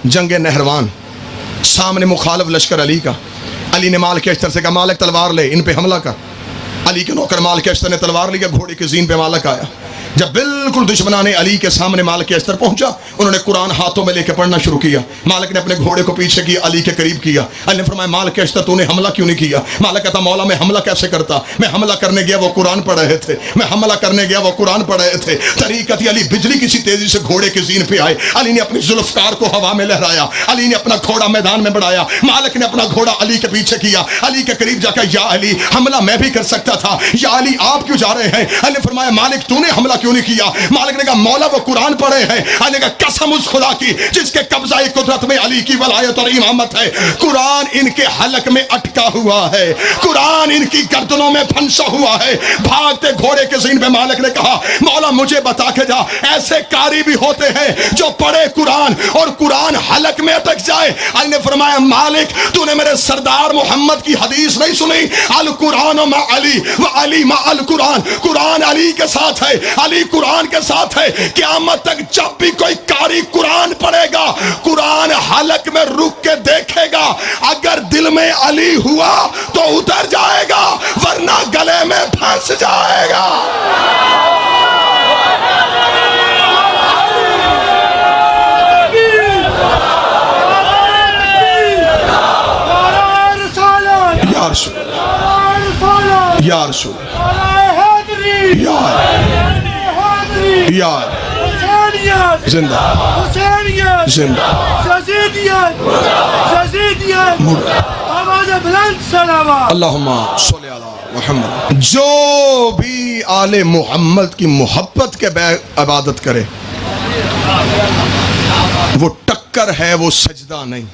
जंग नहरवान, सामने मुखालिफ लश्कर अली का। अली ने माल के अश्तर से कहा मालिक तलवार ले, इन पे हमला कर। अली के नौकर माल के अश्तर ने तलवार लिया, घोड़े की जीन पे मालिक आया। जब बिल्कुल दुश्मनाने अली के सामने मालिक के अश्तर पहुंचा, उन्होंने कुरान हाथों में लेकर पढ़ना शुरू किया। मालिक ने अपने घोड़े को पीछे किया, अली के करीब किया। अली ने फरमाया मालिक के अश्तर तूने हमला क्यों नहीं किया? मालिक कहता मौला मैं हमला कैसे करता, मैं हमला करने गया वो कुरान पढ़ रहे थे, मैं हमला करने गया वो कुरान पढ़ रहे थे। तरीकत अली बिजली किसी तेजी से घोड़े के जीन पे आए। अली ने अपनी जुल्फकार को हवा में लहराया, अली ने अपना घोड़ा मैदान में बढ़ाया। मालिक ने अपना घोड़ा अली के पीछे किया, अली के करीब जाकर या अली हमला मैं भी कर सकता था, या अली आप क्यों जा रहे हैं? अली ने फरमाया मालिक तूने हमला क्यों नहीं किया? मालिक ने कहा मौला वो कुरान पढ़े हैं। अली ने कहा कसम उस खुदा की जिसके कब्ज़ाए कुदरत में अली की वलायत और इमामत है, कुरान इनके हलक में अटका हुआ है, कुरान इनकी गर्दनों में फंसा हुआ है। भागते घोड़े के ज़ीन पे मालिक ने कहा मौला मुझे बता के जा, ऐसे कारी भी होते हैं जो पढ़े कुरान और कुरान हलक में अटक जाए। अली ने फरमाया मालिक तूने मेरे सरदार मोहम्मद की हदीस नहीं सुनी, अल कुरान मा अली व अली मा अल कुरान, कुरान अली के साथ है, अली कुरान के साथ है। क़यामत तक जब भी कोई कारी कुरान पढ़ेगा, कुरान हलक में रुक के देखेगा, अगर दिल में अली हुआ तो उतर जाएगा, वरना गले में फंस जाएगा। या रसूल, या रसूल, यार जिंदा जिंदा अल्लाहुम्मा सल्ली अला मुहम्मद। जो भी आले मुहम्मद की मोहब्बत के बगैर इबादत करे वो टक्कर है, वो सजदा नहीं।